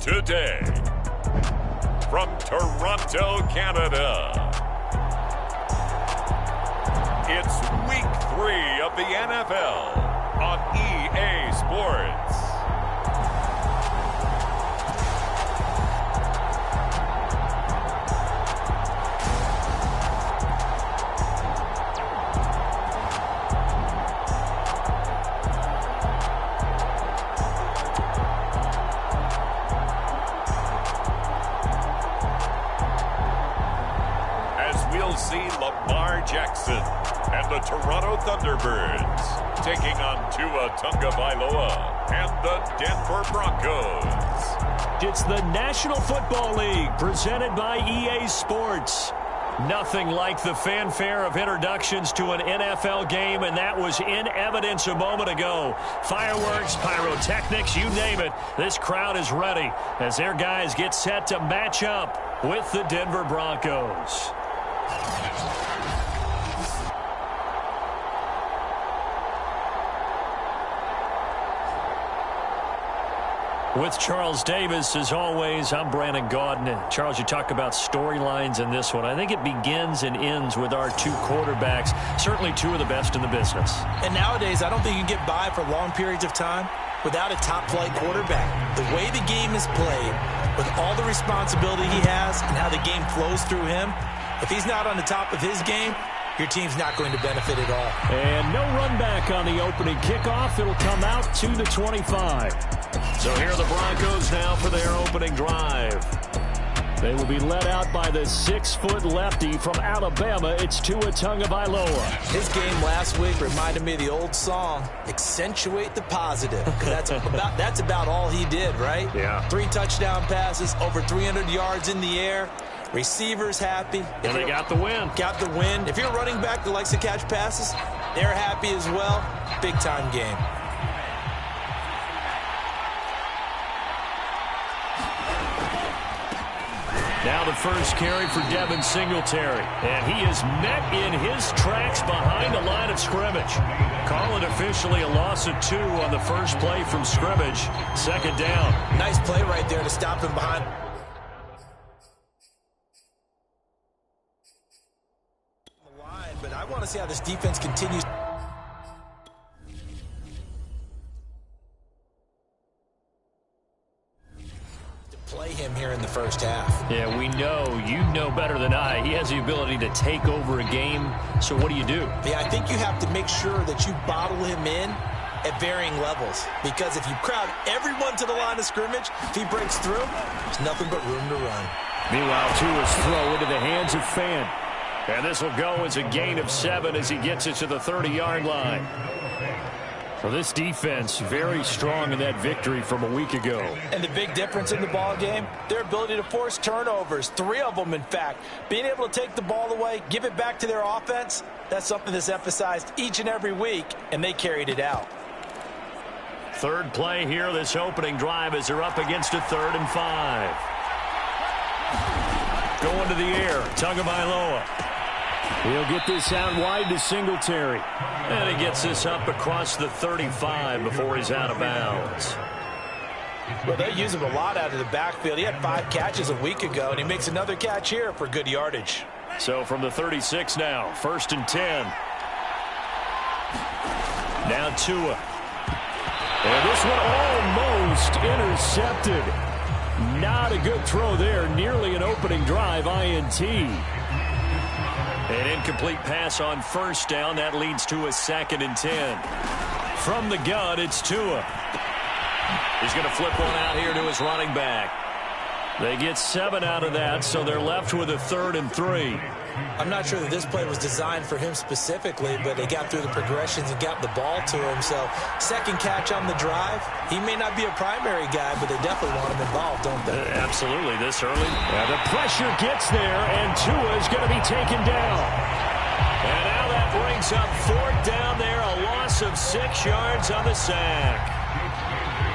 Today, from Toronto, Canada, it's Week 3 of the NFL on EA Sports. Jackson and the Toronto Thunderbirds taking on Tua Tagovailoa and the Denver Broncos. It's the National Football League presented by EA Sports. Nothing like the fanfare of introductions to an NFL game, and that was in evidence a moment ago. Fireworks, pyrotechnics, you name it. This crowd is ready as their guys get set to match up with the Denver Broncos. With Charles Davis, as always, I'm Brandon Gaudin. Charles, you talk about storylines in this one. I think it begins and ends with our two quarterbacks, certainly two of the best in the business. And nowadays, I don't think you can get by for long periods of time without a top-flight quarterback. The way the game is played, with all the responsibility he has and how the game flows through him, if he's not on the top of his game, your team's not going to benefit at all. And no run back on the opening kickoff. It'll come out to the 25. So here are the Broncos now for their opening drive. They will be led out by the 6-foot lefty from Alabama. It's Tua Tagovailoa. His game last week reminded me of the old song, Accentuate the Positive. That's about all he did, right? Yeah. 3 touchdown passes, over 300 yards in the air. Receivers happy. And they got the win. Got the win. If you're a running back that likes to catch passes, they're happy as well. Big-time game. Now the first carry for Devin Singletary. And he is met in his tracks behind the line of scrimmage. Call it officially a loss of 2 on the first play from scrimmage. Second down. Nice play right there to stop him behind. But I want to see how this defense continues to play him here in the first half. Yeah, we know, you know better than I, he has the ability to take over a game. So what do you do? Yeah, I think you have to make sure that you bottle him in at varying levels. Because if you crowd everyone to the line of scrimmage, if he breaks through, there's nothing but room to run. Meanwhile, Tua's throw into the hands of Fant. And this will go as a gain of 7 as he gets it to the 30-yard line. So this defense very strong in that victory from a week ago. And the big difference in the ball game, their ability to force turnovers, 3 of them in fact. Being able to take the ball away, give it back to their offense, that's something that's emphasized each and every week, and they carried it out. Third play here, this opening drive as they're up against a 3rd and 5. Going to the air, Tagovailoa. He'll get this out wide to Singletary. And he gets this up across the 35 before he's out of bounds. Well, they use him a lot out of the backfield. He had 5 catches a week ago, and he makes another catch here for good yardage. So from the 36 now, 1st and 10. Now Tua. And this one almost intercepted. Not a good throw there. Nearly an opening drive INT. An incomplete pass on 1st down. That leads to a 2nd and 10. From the gun, it's Tua. He's going to flip one out here to his running back. They get 7 out of that, so they're left with a 3rd and 3. I'm not sure that this play was designed for him specifically, but they got through the progressions and got the ball to him. So, 2nd catch on the drive. He may not be a primary guy, but they definitely want him involved, don't they? Absolutely, this early. Yeah, the pressure gets there, and Tua is going to be taken down. And now that brings up 4th down there, a loss of 6 yards on the sack.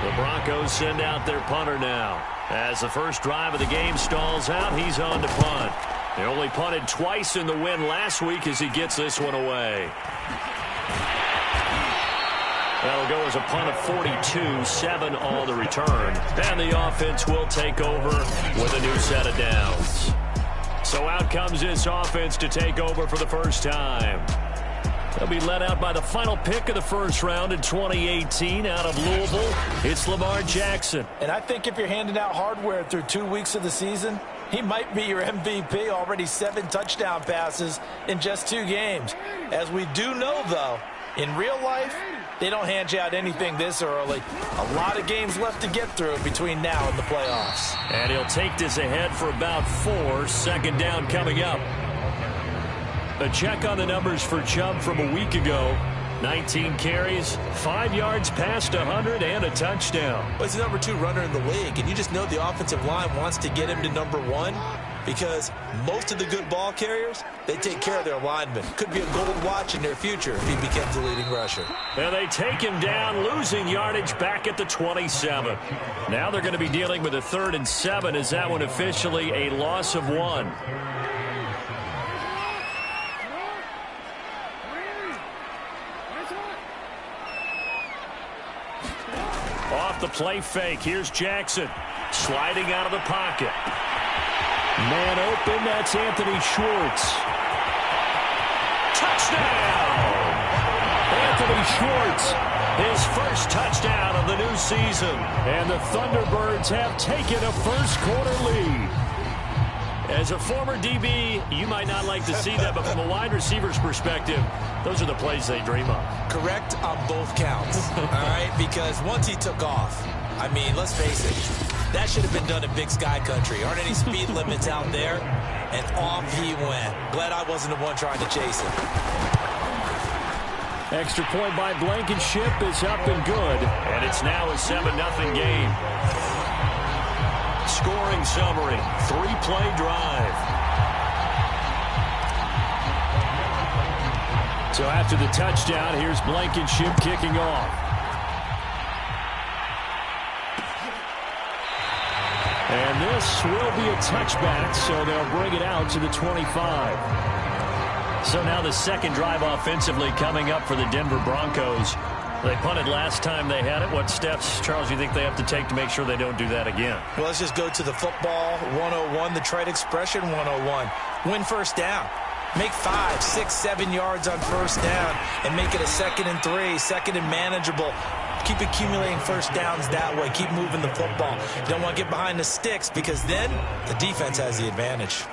The Broncos send out their punter now. As the first drive of the game stalls out, he's on to punt. They only punted twice in the win last week as he gets this one away. That'll go as a punt of 42, 7 on the return. And the offense will take over with a new set of downs. So out comes this offense to take over for the first time. They'll be led out by the final pick of the first round in 2018 out of Louisville. It's Lamar Jackson. And I think if you're handing out hardware through 2 weeks of the season, he might be your MVP. Already 7 touchdown passes in just 2 games. As we do know, though, in real life, they don't hand you out anything this early. A lot of games left to get through between now and the playoffs. And he'll take this ahead for about 4. Second down coming up. A check on the numbers for Chubb from a week ago. 19 carries, 5 yards past 100, and a touchdown. Well, he's the number 2 runner in the league, and you just know the offensive line wants to get him to number 1 because most of the good ball carriers, they take care of their linemen. Could be a gold watch in their future if he becomes the leading rusher. And they take him down, losing yardage back at the 27. Now they're going to be dealing with a 3rd and 7. Is that one officially a loss of 1? Off the play fake. Here's Jackson sliding out of the pocket. Man open. That's Anthony Schwartz. Touchdown! Anthony Schwartz, his first touchdown of the new season. And the Thunderbirds have taken a first-quarter lead. As a former DB, you might not like to see that, but from a wide receiver's perspective, those are the plays they dream of. Correct on both counts, all right? Because once he took off, I mean, let's face it, that should have been done in Big Sky Country. Aren't any speed limits out there? And off he went. Glad I wasn't the one trying to chase him. Extra point by Blankenship is up and good. And it's now a 7-0 game. Scoring summary, 3-play drive. So after the touchdown, here's Blankenship kicking off. And this will be a touchback, so they'll bring it out to the 25. So now the second drive offensively coming up for the Denver Broncos. They punted last time they had it. What steps, Charles, do you think they have to take to make sure they don't do that again? Well, let's just go to the football 101, the trade expression 101. Win first down. Make 5, 6, 7 yards on first down and make it a 2nd and 3, 2nd and manageable. Keep accumulating first downs that way. Keep moving the football. You don't want to get behind the sticks because then the defense has the advantage.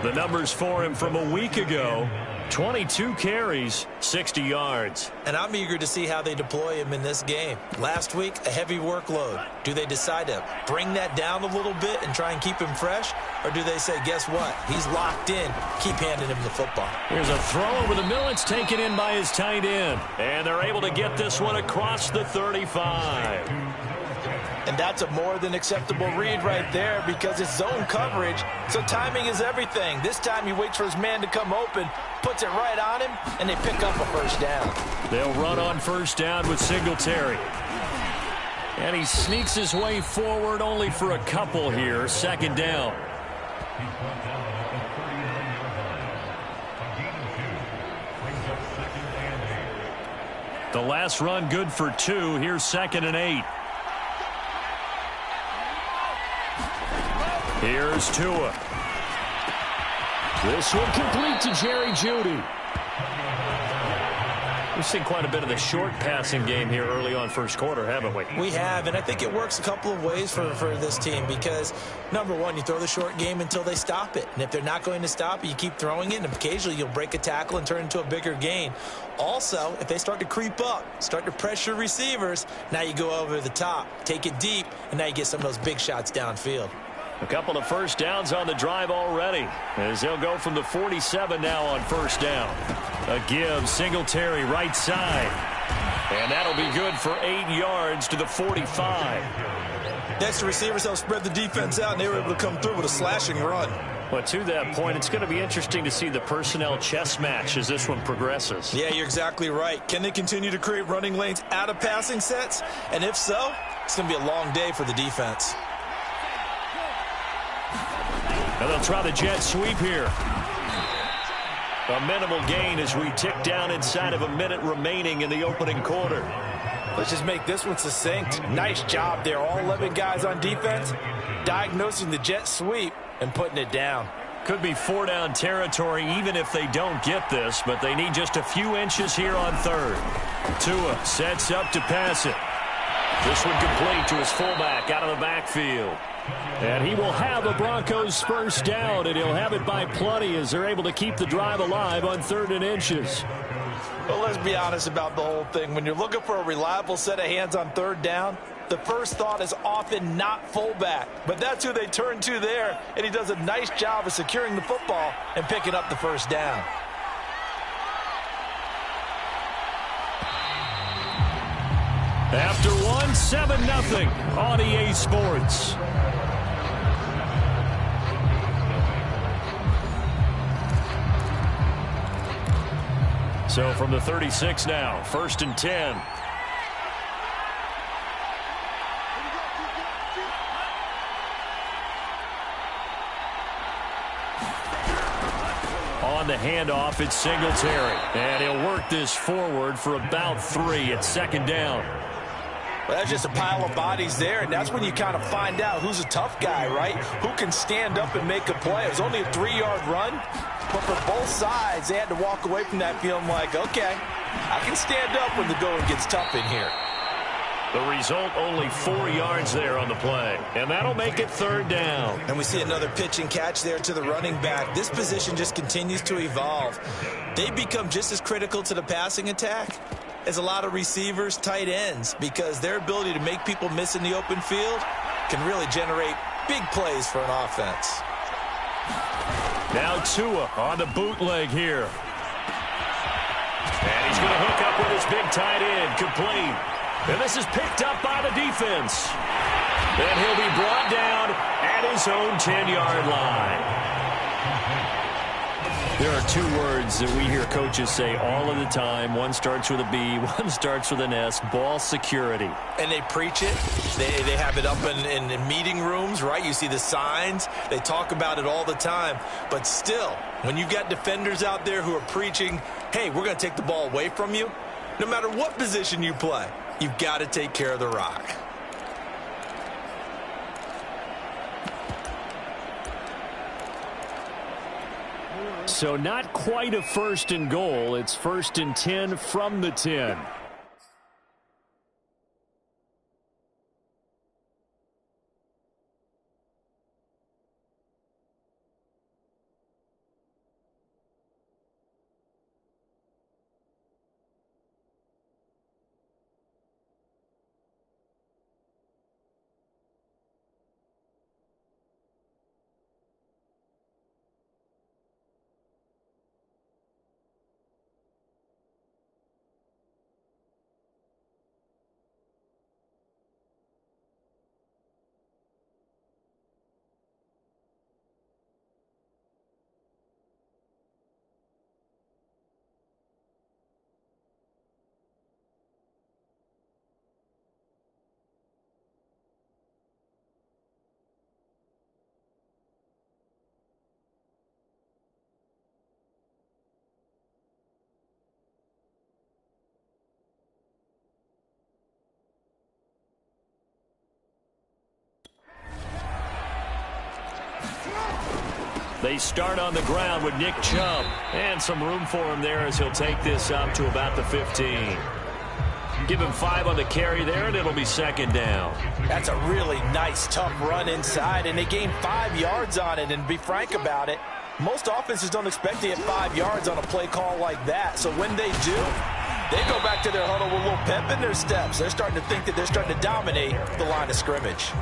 The numbers for him from a week ago. 22 carries, 60 yards. And I'm eager to see how they deploy him in this game. Last week, a heavy workload. Do they decide to bring that down a little bit and try and keep him fresh? Or do they say, guess what? He's locked in. Keep handing him the football. Here's a throw over the middle. It's taken in by his tight end. And they're able to get this one across the 35. And that's a more than acceptable read right there because it's zone coverage, so timing is everything. This time he waits for his man to come open, puts it right on him, and they pick up a first down. They'll run on first down with Singletary. And he sneaks his way forward only for a couple here. Second down. The last run good for 2. Here's 2nd and 8. Here's Tua. This one complete to Jerry Jeudy. We've seen quite a bit of the short passing game here early on first quarter, haven't we? We have, and I think it works a couple of ways for this team because, number one, you throw the short game until they stop it. And if they're not going to stop it, you keep throwing it, and occasionally you'll break a tackle and turn into a bigger gain. Also, if they start to creep up, start to pressure receivers, now you go over the top, take it deep, and now you get some of those big shots downfield. A couple of first downs on the drive already as they'll go from the 47 now on first down. A give, Singletary right side. And that'll be good for 8 yards to the 45. Next, the receivers help spread the defense out, and they were able to come through with a slashing run. Well, to that point, it's going to be interesting to see the personnel chess match as this one progresses. Yeah, you're exactly right. Can they continue to create running lanes out of passing sets? And if so, it's going to be a long day for the defense. And they'll try the jet sweep here. A minimal gain as we tick down inside of a minute remaining in the opening quarter. Let's just make this one succinct. Nice job there. All 11 guys on defense, diagnosing the jet sweep and putting it down. Could be 4-down territory even if they don't get this, but they need just a few inches here on third. Tua sets up to pass it. This one complete to his fullback out of the backfield. And he will have a Broncos first down, and he'll have it by plenty as they're able to keep the drive alive on 3rd and inches. Well, let's be honest about the whole thing. When you're looking for a reliable set of hands on 3rd down, the first thought is often not fullback. But that's who they turn to there, and he does a nice job of securing the football and picking up the first down. After one, 7-0 on EA Sports. So from the 36 now, 1st and 10. On the handoff, it's Singletary. And he'll work this forward for about 3 at 2nd down. Well, that's just a pile of bodies there, and that's when you kind of find out who's a tough guy, right? Who can stand up and make a play. It was only a 3-yard run, but for both sides, they had to walk away from that feeling like, okay, I can stand up when the going gets tough in here. The result, only 4 yards there on the play, and that'll make it 3rd down. And we see another pitch and catch there to the running back. This position just continues to evolve. They become just as critical to the passing attack as a lot of receivers, tight ends, because their ability to make people miss in the open field can really generate big plays for an offense. Now Tua on the bootleg here. And he's going to hook up with his big tight end, complete. And this is picked up by the defense. Then he'll be brought down at his own 10-yard line. There are 2 words that we hear coaches say all of the time. One starts with a B, one starts with an S, ball security. And they preach it. They have it up in meeting rooms, right? You see the signs. They talk about it all the time. But still, when you've got defenders out there who are preaching, hey, we're going to take the ball away from you, no matter what position you play, you've got to take care of the rock. So not quite a 1st and goal. It's 1st and 10 from the 10. They start on the ground with Nick Chubb. And some room for him there as he'll take this up to about the 15. Give him 5 on the carry there, and it'll be 2nd down. That's a really nice, tough run inside, and they gained 5 yards on it. And to be frank about it, most offenses don't expect to get 5 yards on a play call like that. So when they do, they go back to their huddle with a little pep in their steps. They're starting to think that they're starting to dominate the line of scrimmage.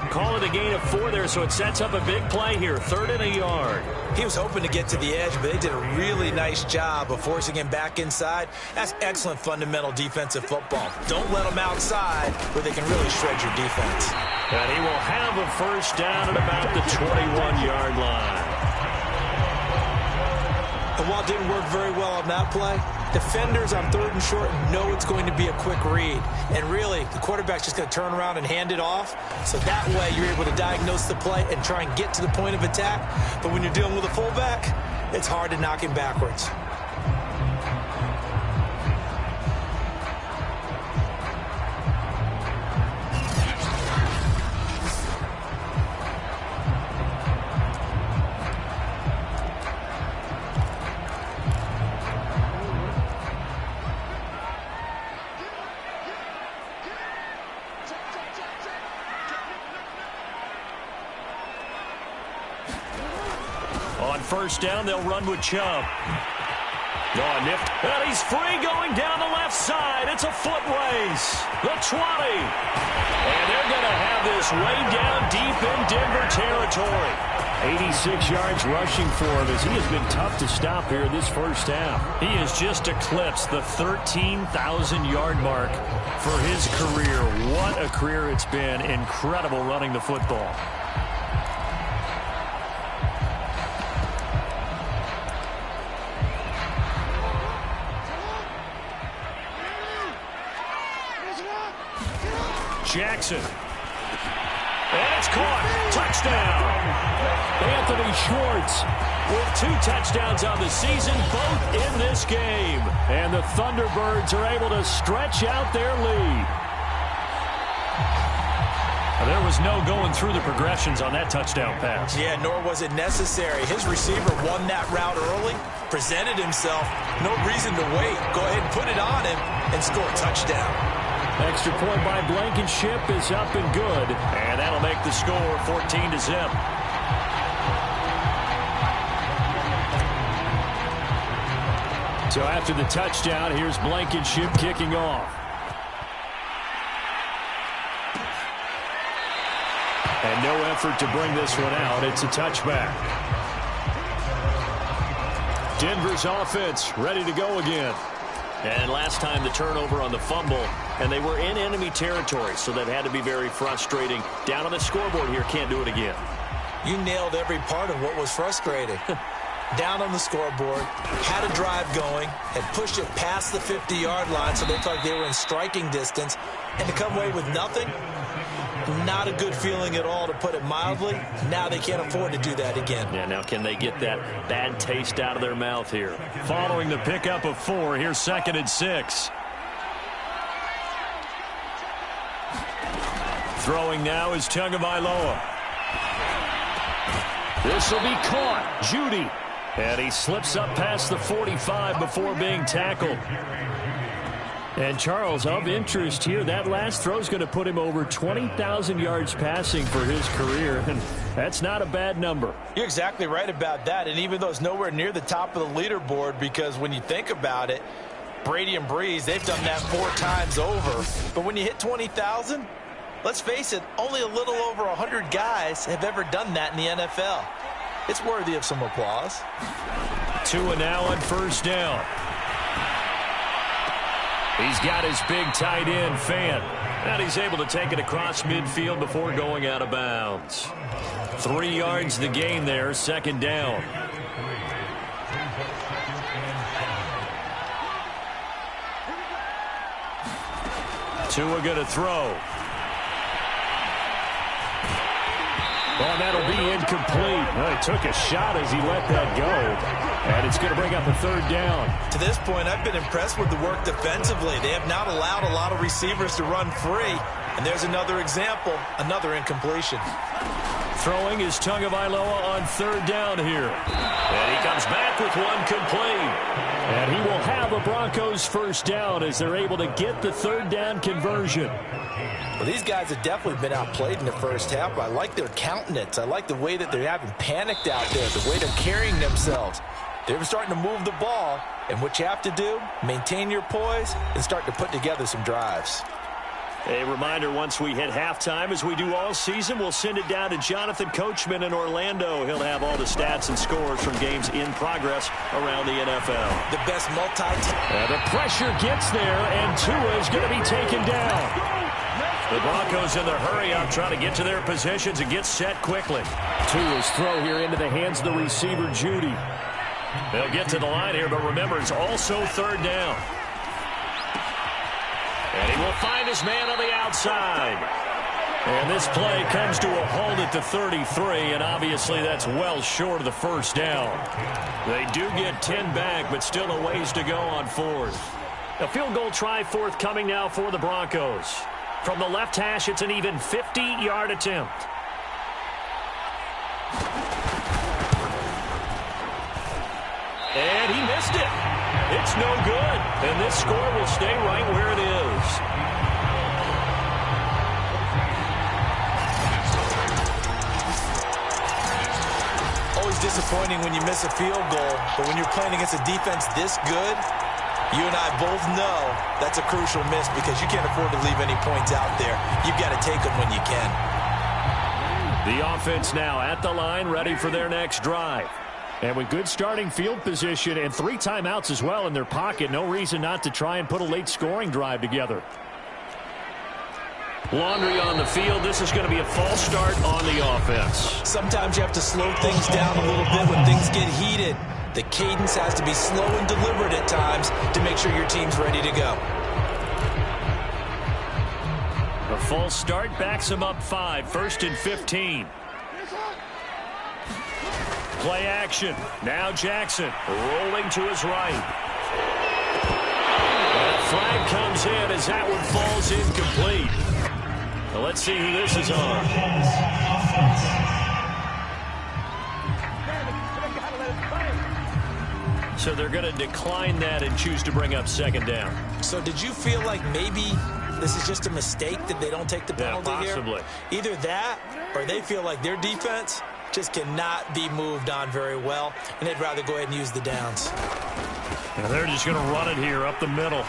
Call it a gain of 4 there, so it sets up a big play here. 3rd and a yard. He was hoping to get to the edge, but they did a really nice job of forcing him back inside. That's excellent fundamental defensive football. Don't let them outside where they can really shred your defense. And he will have a first down at about the 21-yard line. And while it didn't work very well on that play, defenders on 3rd and short know it's going to be a quick read. And really, the quarterback's just going to turn around and hand it off. So that way, you're able to diagnose the play and try and get to the point of attack. But when you're dealing with a fullback, it's hard to knock him backwards. first down, they'll run with Chubb. And he's free going down the left side. It's a foot race. The 20. And they're going to have this way down deep in Denver territory. 86 yards rushing for him as he has been tough to stop here this first half. He has just eclipsed the 13,000-yard mark for his career. What a career it's been. Incredible running the football. Jackson. And it's caught. Touchdown. Anthony Schwartz with 2 touchdowns on the season, both in this game. And the Thunderbirds are able to stretch out their lead. There was no going through the progressions on that touchdown pass. Yeah, nor was it necessary. His receiver won that route early, presented himself. No reason to wait. Go ahead and put it on him and score a touchdown. Extra point by Blankenship is up and good. And that'll make the score 14-0. So after the touchdown, here's Blankenship kicking off. And no effort to bring this one out. It's a touchback. Denver's offense ready to go again. And last time the turnover on the fumble, and they were in enemy territory, so that had to be very frustrating. Down on the scoreboard here, can't do it again. You nailed every part of what was frustrating. Down on the scoreboard, had a drive going, had pushed it past the 50-yard line, so they looked like they were in striking distance, and to come away with nothing, not a good feeling at all, to put it mildly. Now they can't afford to do that again. Yeah, now can they get that bad taste out of their mouth here? Following the pickup of 4, here's 2nd and 6. Throwing now is Tagovailoa. This will be caught. Judy. And he slips up past the 45 before being tackled. And Charles, of interest here, that last throw is going to put him over 20,000 yards passing for his career, and that's not a bad number. You're exactly right about that, and even though it's nowhere near the top of the leaderboard, because when you think about it, Brady and Breeze, they've done that 4 times over. But when you hit 20,000, let's face it, only a little over 100 guys have ever done that in the NFL. It's worthy of some applause. Tua now on first down. He's got his big tight end, Fant. And he's able to take it across midfield before going out of bounds. 3 yards the gain there, 2nd down. Tua going to throw. Well, that'll be incomplete. Well, he took a shot as he let that go. And it's going to bring up a 3rd down. To this point, I've been impressed with the work defensively. They have not allowed a lot of receivers to run free. And there's another example, another incompletion. Throwing is Tagovailoa on 3rd down here. And he comes back with one complete. And he will have a Broncos first down as they're able to get the 3rd down conversion. Well, these guys have definitely been outplayed in the first half. I like their countenance. I like the way that they're having panicked out there, the way they're carrying themselves. They're starting to move the ball, and what you have to do, maintain your poise and start to put together some drives. A reminder, once we hit halftime, as we do all season, we'll send it down to Jonathan Coachman in Orlando. He'll have all the stats and scores from games in progress around the NFL. The best the pressure gets there, and Tua is going to be taken down. The Broncos in their hurry-up trying to get to their positions and get set quickly. Tua's throw here into the hands of the receiver, Judy. They'll get to the line here, but remember, it's also 3rd down. And he will find his man on the outside. And this play comes to a halt at the 33, and obviously that's well short of the first down. They do get 10 back, but still a ways to go on 4th. A field goal try forthcoming now for the Broncos. From the left hash, it's an even 50-yard attempt. And he missed it. It's no good. And this score will stay right where it is. Always disappointing when you miss a field goal, but when you're playing against a defense this good, you and I both know that's a crucial miss because you can't afford to leave any points out there. You've got to take them when you can. The offense now at the line, ready for their next drive. And with good starting field position and 3 timeouts as well in their pocket, no reason not to try and put a late scoring drive together. Laundry on the field. This is going to be a false start on the offense. Sometimes you have to slow things down a little bit when things get heated. The cadence has to be slow and deliberate at times to make sure your team's ready to go. A false start backs them up 5, 1st and 15. Play action. Now Jackson rolling to his right. That flag comes in as that one falls incomplete. Well, let's see who this is on. So they're going to decline that and choose to bring up 2nd down. So did you feel like maybe this is just a mistake that they don't take the penalty possibly here? Either that or they feel like their defense just cannot be moved on very well, and they'd rather go ahead and use the downs. And they're just going to run it here up the middle.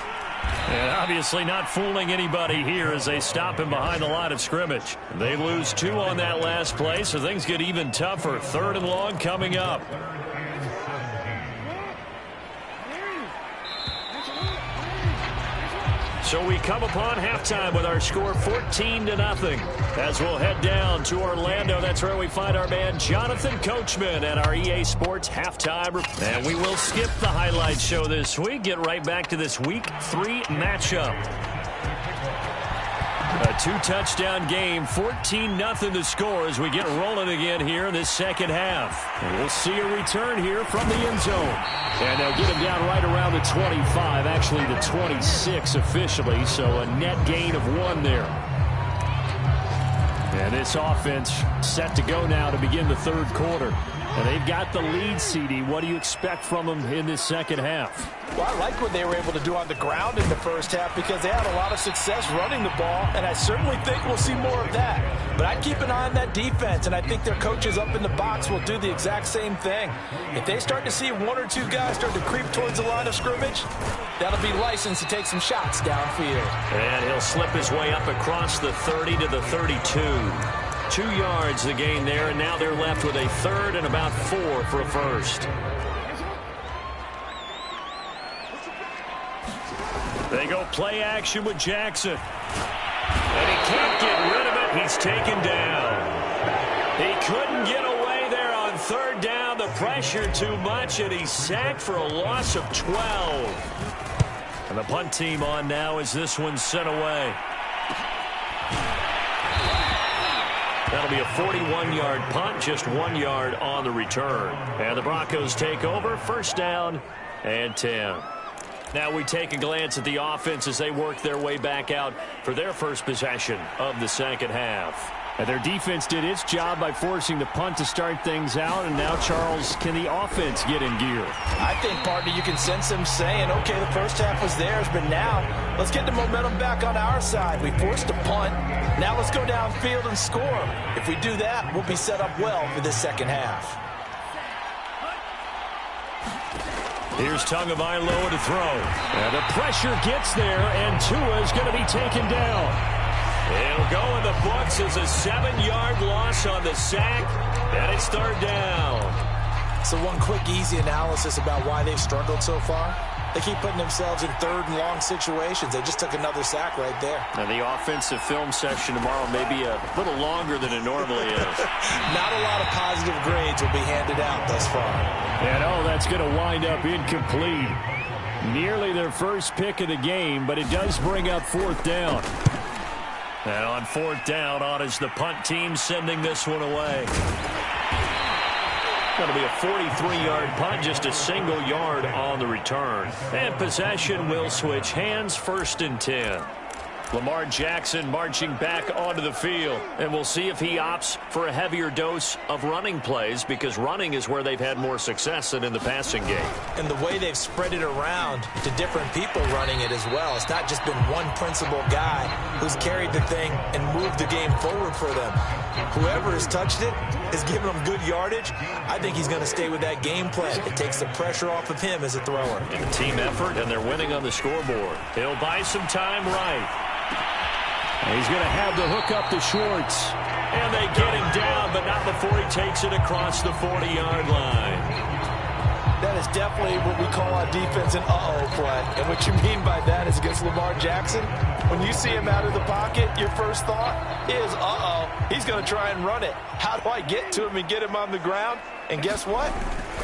And obviously not fooling anybody here as they stop him behind the line of scrimmage. They lose 2 on that last play, so things get even tougher. 3rd and long coming up. So we come upon halftime with our score 14-0 as we'll head down to Orlando. That's where we find our man Jonathan Coachman at our EA Sports halftime. And we will skip the highlight show this week. Get right back to this Week 3 matchup. A 2-touchdown game, 14-0 the score as we get rolling again here in this second half. And we'll see a return here from the end zone. And they'll get him down right around the 25, actually the 26 officially, so a net gain of 1 there. And this offense set to go now to begin the 3rd quarter. And they've got the lead, CD. What do you expect from them in this second half? Well, I like what they were able to do on the ground in the first half because they had a lot of success running the ball, and I certainly think we'll see more of that. But I keep an eye on that defense, and I think their coaches up in the box will do the exact same thing. If they start to see 1 or 2 guys start to creep towards the line of scrimmage, that'll be licensed to take some shots downfield. And he'll slip his way up across the 30 to the 32. 2 yards the gain there, and now they're left with a 3rd and about 4 for a first. They go play action with Jackson. And he can't get rid of it. He's taken down. He couldn't get away there on 3rd down. The pressure too much, and he's sacked for a loss of 12. And the punt team on now as this one's sent away. That'll be a 41-yard punt, just 1 yard on the return. And the Broncos take over, 1st down and 10. Now we take a glance at the offense as they work their way back out for their first possession of the second half. And their defense did its job by forcing the punt to start things out. And now, Charles, can the offense get in gear? I think, partner, you can sense them saying, okay, the first half was theirs, but now let's get the momentum back on our side. We forced a punt. Now let's go downfield and score. If we do that, we'll be set up well for this second half. Here's Tagovailoa to throw. And the pressure gets there, and Tua is going to be taken down. It'll go in the books as a 7-yard loss on the sack, and it's 3rd down. So one quick, easy analysis about why they've struggled so far. They keep putting themselves in 3rd and long situations. They just took another sack right there. Now, the offensive film session tomorrow may be a little longer than it normally is. Not a lot of positive grades will be handed out thus far. And, that's going to wind up incomplete. Nearly their first pick of the game, but it does bring up 4th down. And on 4th down, on is the punt team sending this one away. Going to be a 43-yard punt, just a single yard on the return. And possession will switch hands, 1st and 10. Lamar Jackson marching back onto the field. And we'll see if he opts for a heavier dose of running plays, because running is where they've had more success than in the passing game. And the way they've spread it around to different people running it as well. It's not just been one principal guy who's carried the thing and moved the game forward for them. Whoever has touched it has given them good yardage. I think he's going to stay with that game plan. It takes the pressure off of him as a thrower. And a team effort, and they're winning on the scoreboard. He'll buy some time right. And he's going to have the hook up to Schwartz. And they get him down, but not before he takes it across the 40-yard line. That is definitely what we call on defense an uh-oh play. And what you mean by that is against Lamar Jackson, when you see him out of the pocket, your first thought is, uh-oh, he's going to try and run it. How do I get to him and get him on the ground? And guess what?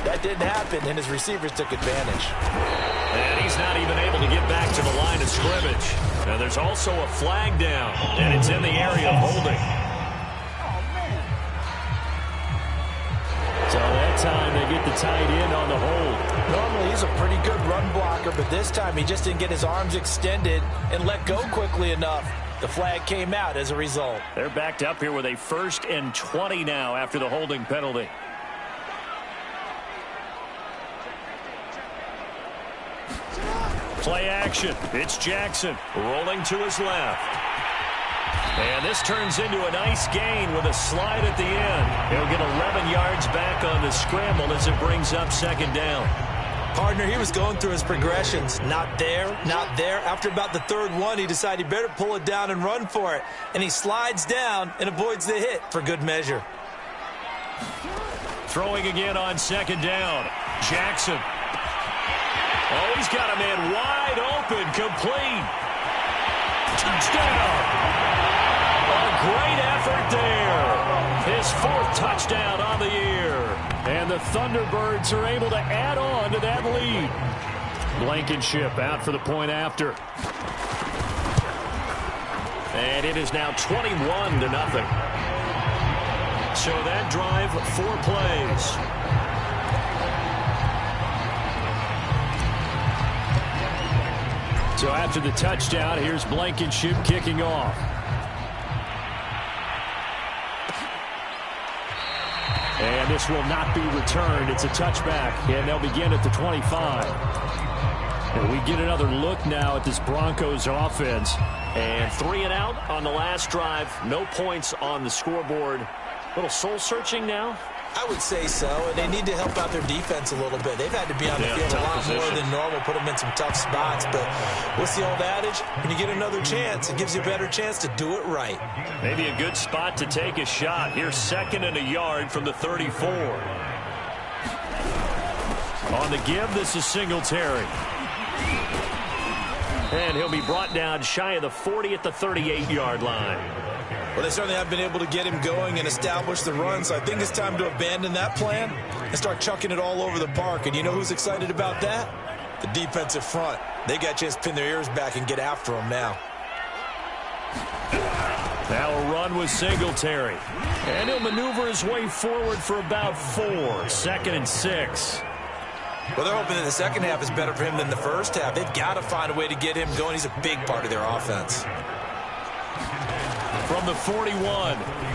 That didn't happen, and his receivers took advantage. And he's not even able to get back to the line of scrimmage. Now there's also a flag down, and it's in the area of holding. So that time they get the tight end on the hold. Normally he's a pretty good run blocker, but this time he just didn't get his arms extended and let go quickly enough. The flag came out as a result. They're backed up here with a 1st and 20 now after the holding penalty. Play action. It's Jackson rolling to his left. And this turns into a nice gain with a slide at the end. He'll get 11 yards back on the scramble as it brings up 2nd down. Partner, he was going through his progressions. Not there, not there. After about the 3rd one, he decided he better pull it down and run for it. And he slides down and avoids the hit for good measure. Throwing again on 2nd down. Jackson. Oh, he's got a man wide open, complete. Touchdown. A great effort there. His 4th touchdown on the year. And the Thunderbirds are able to add on to that lead. Blankenship out for the point after. And it is now 21-0. So that drive, 4 plays. So after the touchdown, here's Blankenship kicking off. And this will not be returned. It's a touchback, and they'll begin at the 25. And we get another look now at this Broncos offense. And 3 and out on the last drive. No points on the scoreboard. A little soul-searching now. I would say so, and they need to help out their defense a little bit. They've had to be on the field a lot more than normal, put them in some tough spots. But what's the old adage? When you get another chance, it gives you a better chance to do it right. Maybe a good spot to take a shot. Here's 2nd and a yard from the 34. On the give, this is Singletary. And he'll be brought down shy of the 40 at the 38-yard line. Well, they certainly have been able to get him going and establish the run, so I think it's time to abandon that plan and start chucking it all over the park. And you know who's excited about that? The defensive front. They got a chance to pin their ears back and get after him now. Now a run with Singletary. And he'll maneuver his way forward for about 4. 2nd and 6. Well, they're hoping that the second half is better for him than the first half. They've got to find a way to get him going. He's a big part of their offense. From the 41,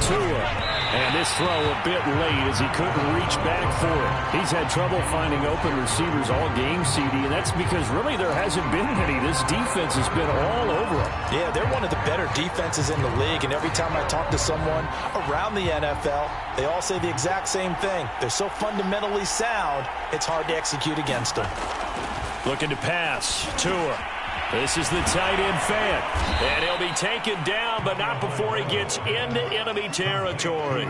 Tua. And this throw a bit late as he couldn't reach back for it. He's had trouble finding open receivers all game, CD, and that's because really there hasn't been any. This defense has been all over him. Yeah, they're one of the better defenses in the league, and every time I talk to someone around the NFL, they all say the exact same thing. They're so fundamentally sound, it's hard to execute against them. Looking to pass, Tua. This is the tight end fan. And he'll be taken down, but not before he gets into enemy territory.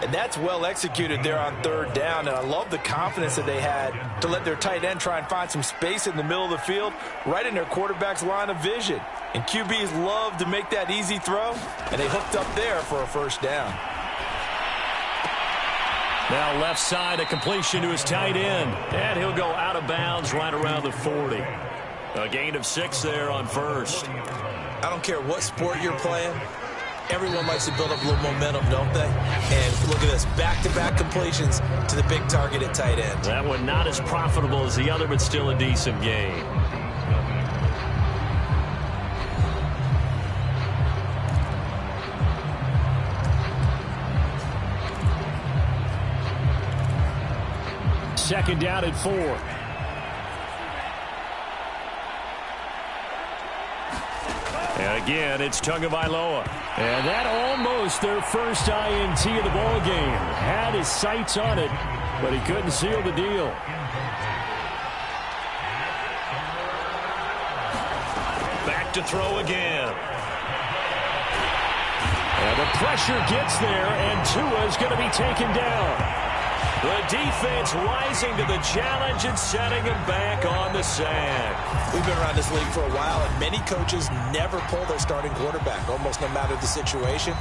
And that's well executed there on 3rd down. And I love the confidence that they had to let their tight end try and find some space in the middle of the field, right in their quarterback's line of vision. And QBs love to make that easy throw, and they hooked up there for a 1st down. Now left side, a completion to his tight end. And he'll go out of bounds right around the 40. A gain of 6 there on 1st. I don't care what sport you're playing. Everyone likes to build up a little momentum, don't they? And look at this, back-to-back completions to the big target at tight end. That one not as profitable as the other, but still a decent gain. second down and 4. And again, it's Tagovailoa. And that almost their first INT of the ball game. Had his sights on it, but he couldn't seal the deal. Back to throw again. And the pressure gets there, and Tua's going to be taken down. The defense rising to the challenge and setting him back on the sack. We've been around this league for a while, and many coaches never pull their starting quarterback, almost no matter the situation.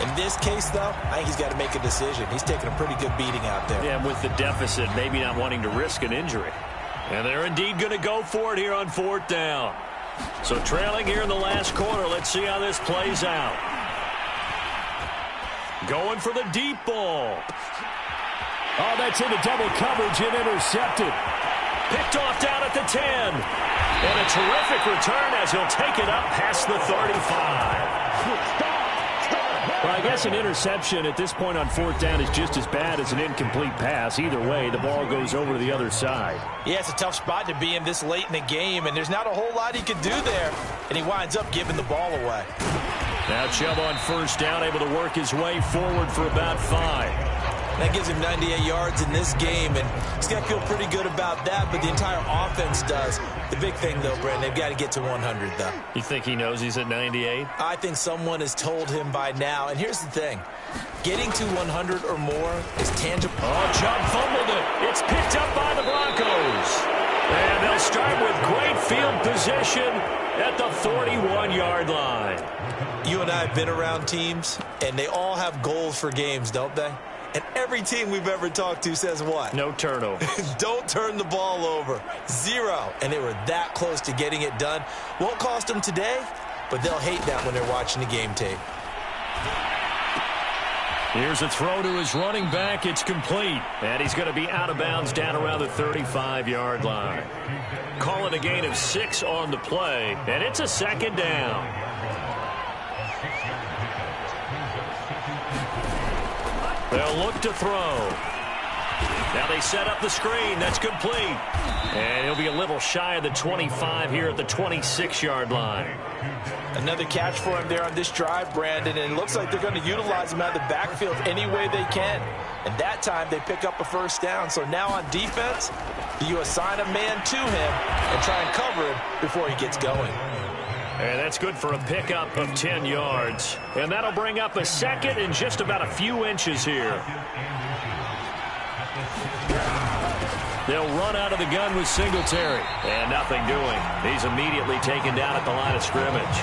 In this case, though, I think he's got to make a decision. He's taking a pretty good beating out there. Yeah, with the deficit, maybe not wanting to risk an injury. And they're indeed going to go for it here on 4th down. So trailing here in the last quarter, let's see how this plays out. Going for the deep ball. Oh, that's into double coverage and intercepted. Picked off down at the 10. And a terrific return as he'll take it up past the 35. Well, I guess an interception at this point on 4th down is just as bad as an incomplete pass. Either way, the ball goes over to the other side. Yeah, it's a tough spot to be in this late in the game, and there's not a whole lot he could do there. And he winds up giving the ball away. Now Chubb on 1st down, able to work his way forward for about 5. That gives him 98 yards in this game, and he's got to feel pretty good about that, but the entire offense does. The big thing, though, Brandon, they've got to get to 100, though. You think he knows he's at 98? I think someone has told him by now, and here's the thing. Getting to 100 or more is tangible. Oh, Chubb fumbled it. It's picked up by the Broncos. And they'll start with great field position at the 41-yard line. You and I have been around teams, and they all have goals for games, don't they? And every team we've ever talked to says what? No turnover. Don't turn the ball over. 0. And they were that close to getting it done. Won't cost them today, but they'll hate that when they're watching the game tape. Here's a throw to his running back. It's complete. And he's going to be out of bounds down around the 35-yard line. Call it a gain of 6 on the play. And it's a 2nd down. They'll look to throw. Now they set up the screen. That's complete. And he'll be a little shy of the 25 here at the 26-yard line. Another catch for him there on this drive, Brandon, and it looks like they're going to utilize him out of the backfield any way they can. And that time they pick up a 1st down. So now on defense, you assign a man to him and try and cover him before he gets going. And that's good for a pickup of 10 yards. And that'll bring up a 2nd and just about a few inches here. They'll run out of the gun with Singletary. And nothing doing. He's immediately taken down at the line of scrimmage.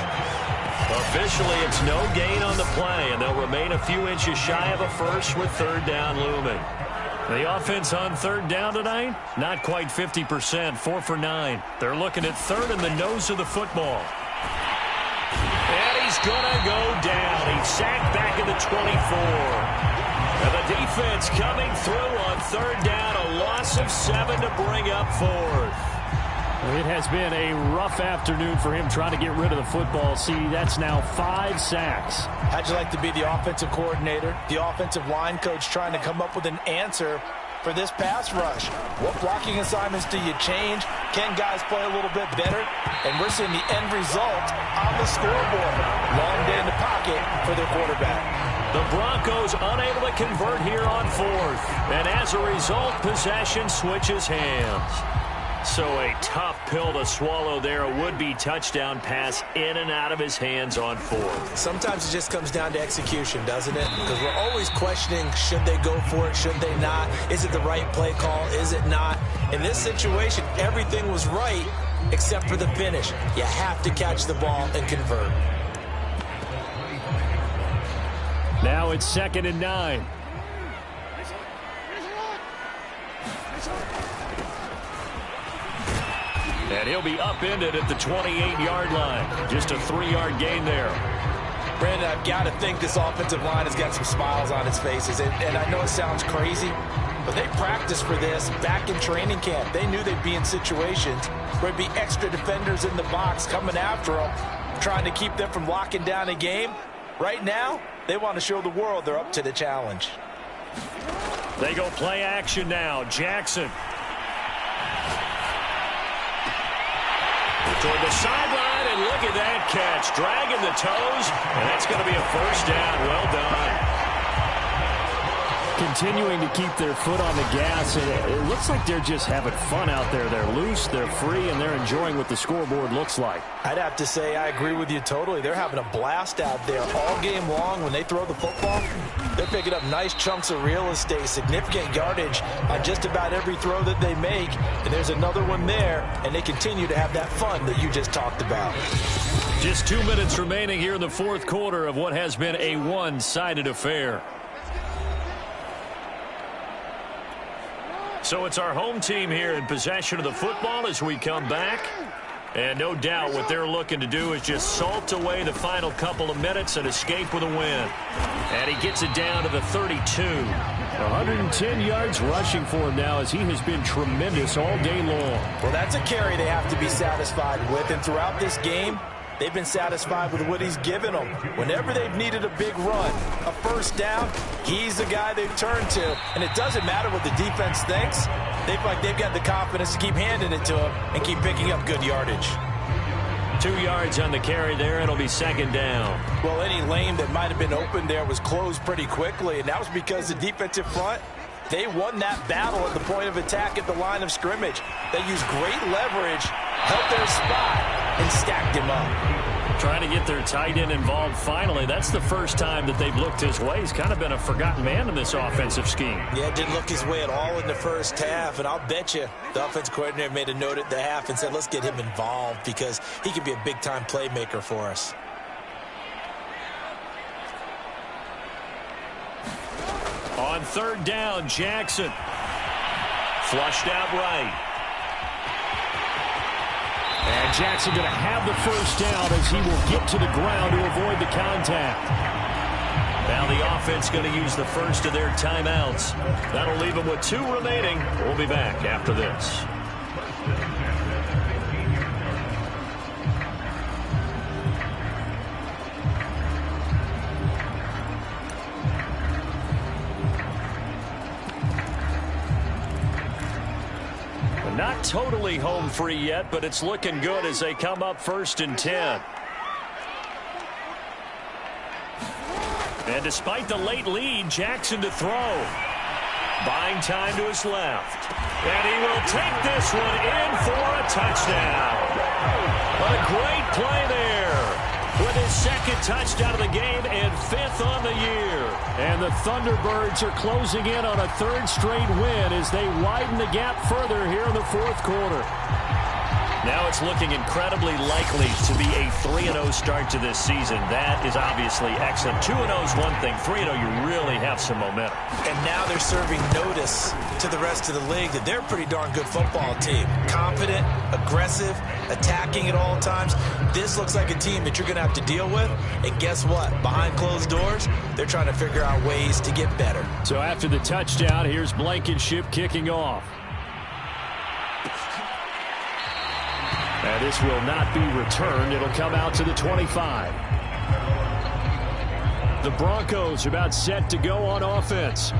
Officially, it's no gain on the play, and they'll remain a few inches shy of a 1st with 3rd down looming. The offense on 3rd down tonight, not quite 50%, 4 for 9. They're looking at 3rd in the nose of the football. And he's going to go down. He's sacked back at the 24. And the defense coming through on 3rd down, a loss of 7 to bring up 4th. It has been a rough afternoon for him trying to get rid of the football. See, that's now 5 sacks. How'd you like to be the offensive coordinator, the offensive line coach trying to come up with an answer for this pass rush? What blocking assignments do you change? Can guys play a little bit better? And we're seeing the end result on the scoreboard. Long day in the pocket for their quarterback. The Broncos unable to convert here on 4th. And as a result, possession switches hands. So a tough pill to swallow there. A would-be touchdown pass in and out of his hands on 4th. Sometimes it just comes down to execution, doesn't it? Because we're always questioning, should they go for it, should they not? Is it the right play call, is it not? In this situation, everything was right except for the finish. You have to catch the ball and convert. Now it's 2nd and 9. And he'll be upended at the 28-yard line. Just a 3-yard gain there. Brandon, I've got to think this offensive line has got some smiles on its faces. And I know it sounds crazy, but they practiced for this back in training camp. They knew they'd be in situations where there'd be extra defenders in the box coming after them, trying to keep them from locking down a game. Right now, they want to show the world they're up to the challenge. They go play action now. Jackson toward the sideline, and look at that catch. Dragging the toes, and that's going to be a first down. Well done. Continuing to keep their foot on the gas, and it looks like they're just having fun out there. They're loose, they're free, and they're enjoying what the scoreboard looks like. I'd have to say I agree with you totally. They're having a blast out there all game long. When they throw the football, they're picking up nice chunks of real estate, significant yardage on just about every throw that they make. And there's another one there, and they continue to have that fun that you just talked about. Just 2 minutes remaining here in the fourth quarter of what has been a one-sided affair. So it's our home team here in possession of the football as we come back. And no doubt what they're looking to do is just salt away the final couple of minutes and escape with a win. And he gets it down to the 32. 110 yards rushing for him now as he has been tremendous all day long. Well, that's a carry they have to be satisfied with. And throughout this game, they've been satisfied with what he's given them. Whenever they've needed a big run, a first down, he's the guy they've turned to. And it doesn't matter what the defense thinks. They feel like they've got the confidence to keep handing it to him and keep picking up good yardage. 2 yards on the carry there. It'll be second down. Well, any lane that might have been open there was closed pretty quickly, and that was because the defensive front, they won that battle at the point of attack at the line of scrimmage. They used great leverage, held their spot, and stacked him up. Trying to get their tight end involved finally. That's the first time that they've looked his way. He's kind of been a forgotten man in this offensive scheme. Yeah, it didn't look his way at all in the first half, and I'll bet you the offensive coordinator made a note at the half and said, let's get him involved because he could be a big-time playmaker for us. On third down, Jackson. Flushed out right. And Jackson going to have the first down as he will get to the ground to avoid the contact. Now the offense going to use the first of their timeouts. That'll leave them with 2 remaining. We'll be back after this. Not totally home free yet, but it's looking good as they come up 1st and 10. And despite the late lead, Jackson to throw. Buying time to his left. And he will take this one in for a touchdown. A great play there. With his second touchdown of the game and 5th on the year. And the Thunderbirds are closing in on a 3rd straight win as they widen the gap further here in the fourth quarter. Now it's looking incredibly likely to be a 3-0 start to this season. That is obviously excellent. 2-0 is one thing. 3-0, you really have some momentum. And now they're serving notice to the rest of the league that they're a pretty darn good football team. Confident, aggressive, attacking at all times. This looks like a team that you're going to have to deal with. And guess what? Behind closed doors, they're trying to figure out ways to get better. So after the touchdown, here's Blankenship kicking off. And this will not be returned. It'll come out to the 25. The Broncos are about set to go on offense.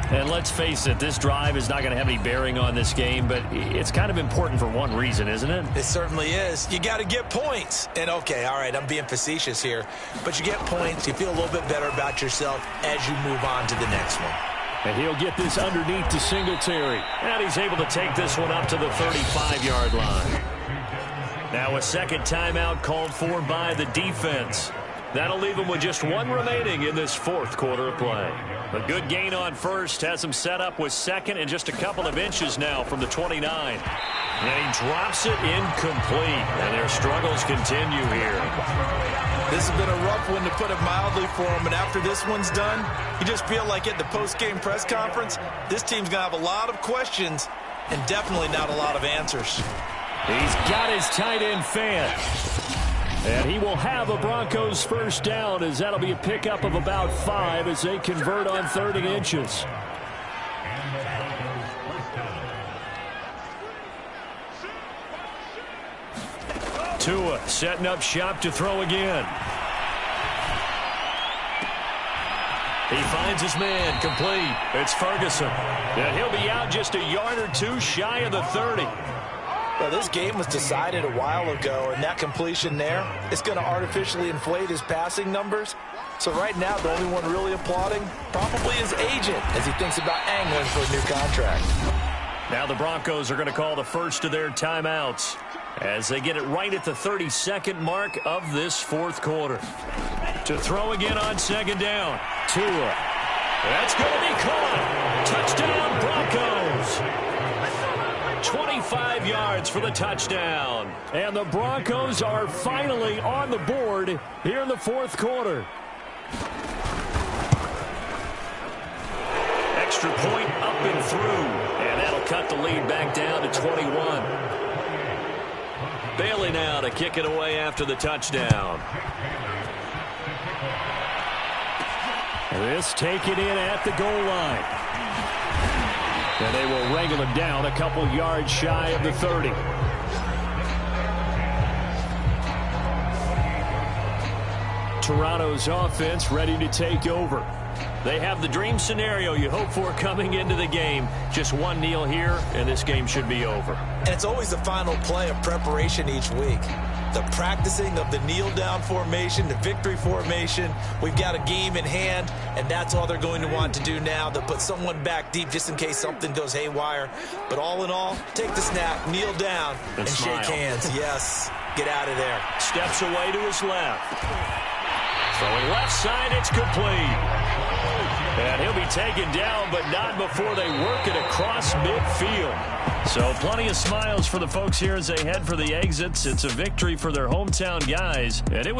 And let's face it, this drive is not going to have any bearing on this game, but it's kind of important for one reason, isn't it? It certainly is. You got to get points. And, okay, all right, I'm being facetious here, but you get points, you feel a little bit better about yourself as you move on to the next one. And he'll get this underneath to Singletary. And he's able to take this one up to the 35-yard line. Now a second timeout called for by the defense. That'll leave them with just 1 remaining in this fourth quarter of play. A good gain on first has them set up with second and just a couple of inches now from the 29. And he drops it incomplete. And their struggles continue here. This has been a rough one, to put it mildly, for him. And after this one's done, you just feel like at the post-game press conference, this team's going to have a lot of questions and definitely not a lot of answers. He's got his tight end fan. And he will have a Broncos first down, as that'll be a pickup of about 5 as they convert on 30 inches. Tua setting up shop to throw again. He finds his man, complete. It's Ferguson. And he'll be out just a yard or two shy of the 30. Well, this game was decided a while ago, and that completion there is going to artificially inflate his passing numbers. So right now, the only one really applauding probably his agent as he thinks about angling for a new contract. Now the Broncos are going to call the first of their timeouts as they get it right at the 32nd mark of this fourth quarter. To throw again on second down. Tua. That's going to be caught. Touchdown, Broncos. 25 yards for the touchdown. And the Broncos are finally on the board here in the fourth quarter. Extra point up and through. And that'll cut the lead back down to 21. Bailey now to kick it away after the touchdown. This taken in at the goal line. And they will wrangle him down a couple yards shy of the 30. Toronto's offense ready to take over. They have the dream scenario you hope for coming into the game. Just one kneel here, and this game should be over. And it's always the final play of preparation each week. The practicing of the kneel-down formation, the victory formation. We've got a game in hand, and that's all they're going to want to do now, to put someone back deep just in case something goes haywire. But all in all, take the snap, kneel down, and shake hands. Yes, get out of there. Steps away to his left. Throwing left side, it's complete. And he'll be taken down, but not before they work it across midfield. So plenty of smiles for the folks here as they head for the exits. It's a victory for their hometown guys, and it was